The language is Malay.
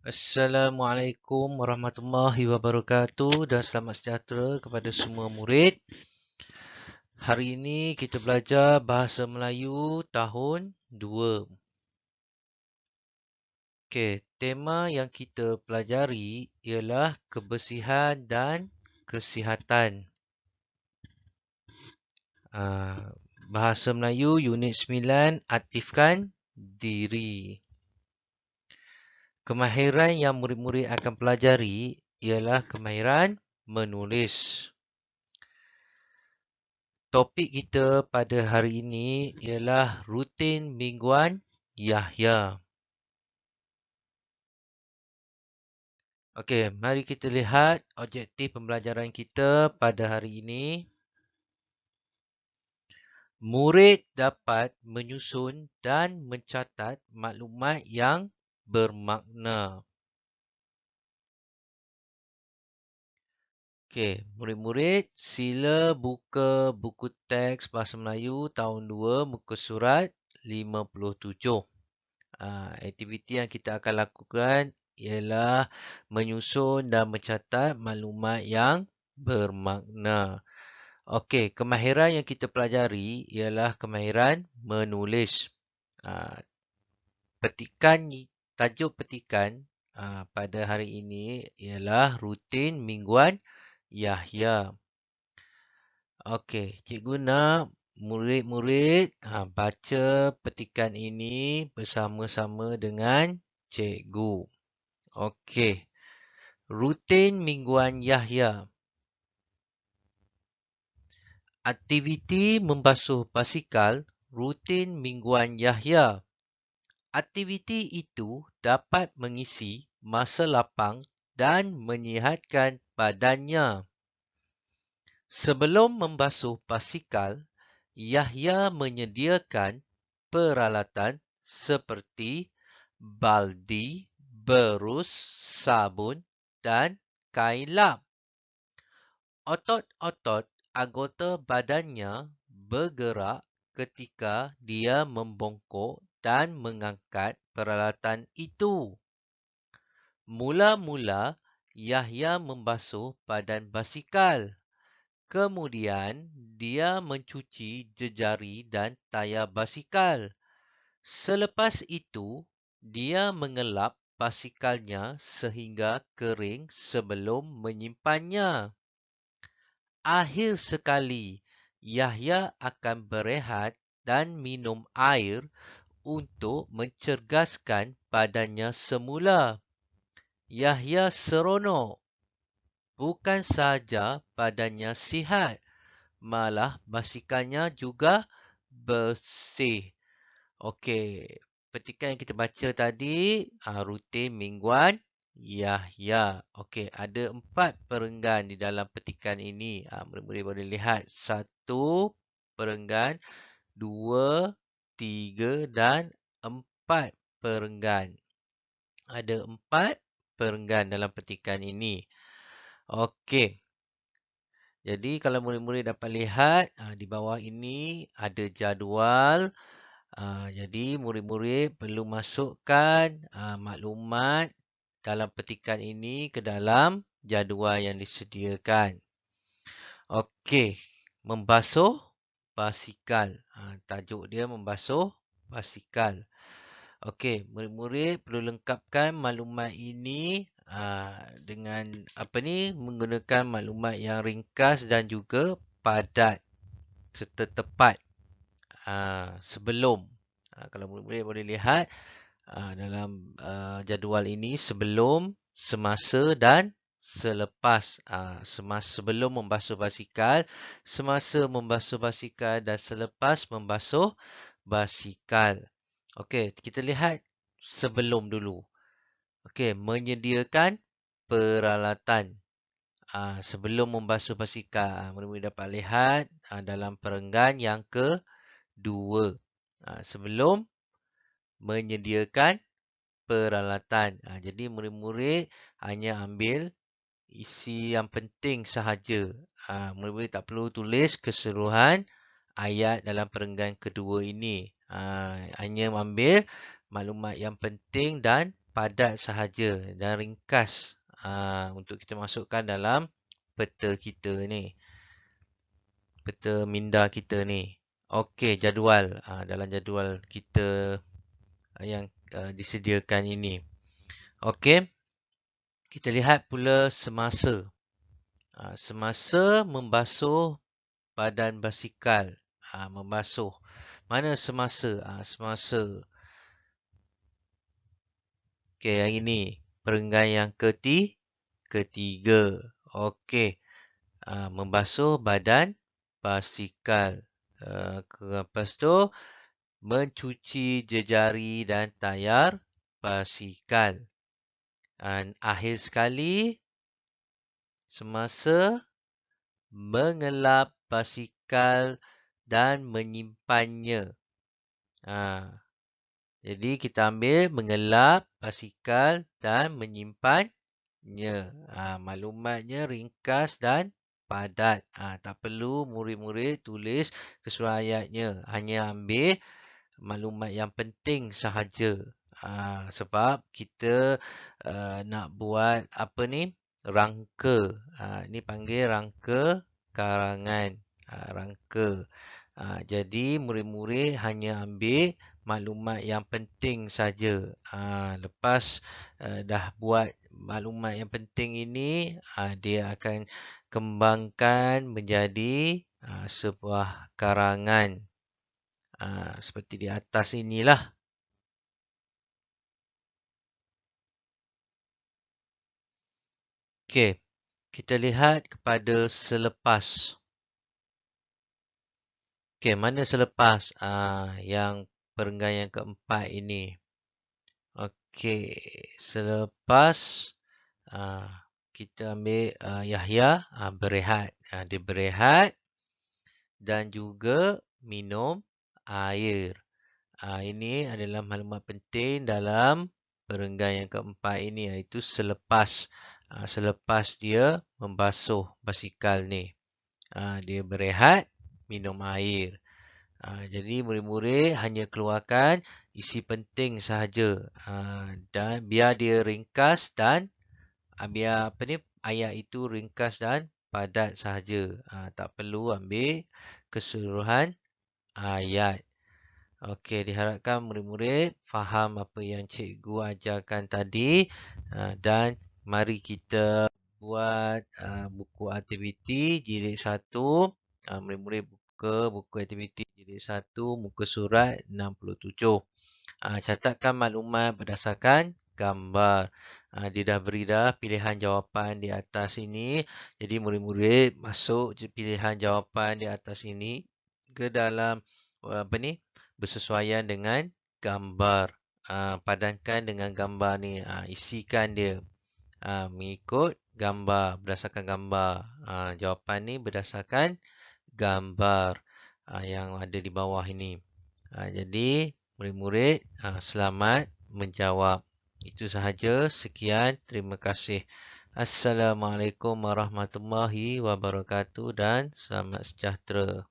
Assalamualaikum warahmatullahi wabarakatuh dan selamat sejahtera kepada semua murid. Hari ini kita belajar Bahasa Melayu tahun 2. Okey, tema yang kita pelajari ialah kebersihan dan kesihatan. Bahasa Melayu Unit 9, aktifkan diri. Kemahiran yang murid-murid akan pelajari ialah kemahiran menulis. Topik kita pada hari ini ialah rutin mingguan Yahya. Okey, mari kita lihat objektif pembelajaran kita pada hari ini. Murid dapat menyusun dan mencatat maklumat yang bermakna. Okey, murid-murid sila buka buku teks Bahasa Melayu tahun 2 muka surat 57. Aktiviti yang kita akan lakukan ialah menyusun dan mencatat maklumat yang bermakna. Okey, kemahiran yang kita pelajari ialah kemahiran menulis. Ah, Petikan tajuk petikan pada hari ini ialah rutin mingguan Yahya. Okey, cikgu nak murid-murid baca petikan ini bersama-sama dengan cikgu. Okey. Rutin mingguan Yahya. Aktiviti membasuh basikal rutin mingguan Yahya. Aktiviti itu dapat mengisi masa lapang dan menyihatkan badannya. Sebelum membasuh basikal, Yahya menyediakan peralatan seperti baldi, berus, sabun dan kain lap. Otot-otot anggota badannya bergerak ketika dia membongkok dan mengangkat peralatan itu. Mula-mula, Yahya membasuh badan basikal. Kemudian, dia mencuci jejari dan tayar basikal. Selepas itu, dia mengelap basikalnya sehingga kering sebelum menyimpannya. Akhir sekali, Yahya akan berehat dan minum air untuk mencergaskan badannya semula. Yahya seronok. Bukan sahaja badannya sihat, malah basikalnya juga bersih. Okey, petikan yang kita baca tadi, rutin mingguan Yahya. Okey, ada 4 perenggan di dalam petikan ini. Murid-murid boleh lihat. 1 perenggan, 2, 3 dan 4 perenggan. Ada 4 perenggan dalam petikan ini. Okey. Jadi kalau murid-murid dapat lihat, di bawah ini ada jadual. Jadi murid-murid perlu masukkan maklumat dalam petikan ini ke dalam jadual yang disediakan. Okey, membasuh basikal. Tajuk dia membasuh basikal. Okey, murid-murid perlu lengkapkan maklumat ini dengan menggunakan maklumat yang ringkas dan juga padat serta tepat. Sebelum, kalau murid-murid boleh lihat dalam jadual ini, sebelum, semasa dan selepas. Sebelum membasuh basikal, semasa membasuh basikal dan selepas membasuh basikal. Okey, kita lihat sebelum dulu. Okey, menyediakan peralatan. Sebelum membasuh basikal, murid-murid dapat lihat dalam perenggan yang kedua. Sebelum menyediakan peralatan. Jadi murid-murid hanya ambil isi yang penting sahaja. Murid-murid tak perlu tulis keseluruhan ayat dalam perenggan kedua ini. Hanya ambil maklumat yang penting dan padat sahaja dan ringkas untuk kita masukkan dalam peta kita ni. Peta minda kita ni. Okey, jadual. Dalam jadual kita yang disediakan ini. Okey, kita lihat pula semasa. Semasa membasuh badan basikal. Membasuh. Mana semasa? Semasa. Okey, yang ini. Perenggan yang ketiga. Okey. Membasuh badan basikal. Lepas tu, mencuci jejari dan tayar basikal. Dan akhir sekali, semasa mengelap basikal dan menyimpannya. Jadi kita ambil mengelap basikal dan menyimpannya. Maklumatnya ringkas dan padat. Tak perlu murid-murid tulis keseluruhan ayatnya. Hanya ambil maklumat yang penting sahaja. Sebab kita nak buat apa ni? Rangka. Ini panggil rangka karangan. Rangka. Jadi murid-murid hanya ambil maklumat yang penting saja. Lepas dah buat maklumat yang penting ini, dia akan kembangkan menjadi sebuah karangan. Seperti di atas inilah. Okey, kita lihat kepada selepas. Okey, mana selepas? Yang perenggan yang keempat ini. Okey, selepas kita ambil Yahya berehat. Dia berehat dan juga minum air. Ini adalah maklumat penting dalam perenggan yang keempat ini, iaitu selepas. Selepas dia membasuh basikal ni. Dia berehat, minum air. Jadi murid-murid hanya keluarkan isi penting sahaja. Dan biar dia ringkas dan biar ayat itu ringkas dan padat sahaja. Tak perlu ambil keseluruhan ayat. Okey, diharapkan murid-murid faham apa yang cikgu ajarkan tadi. Dan mari kita buat buku aktiviti jilid 1. Murid-murid buka buku aktiviti jilid 1, muka surat 67. Catatkan maklumat berdasarkan gambar. Dia dah beri pilihan jawapan di atas ini. Jadi murid-murid masuk pilihan jawapan di atas ini ke dalam bersesuaian dengan gambar. Padankan dengan gambar ni. Isikan dia. Mengikut gambar. Berdasarkan gambar. Jawapan ni berdasarkan gambar yang ada di bawah ini. Jadi murid-murid selamat menjawab. Itu sahaja. Sekian. Terima kasih. Assalamualaikum warahmatullahi wabarakatuh dan selamat sejahtera.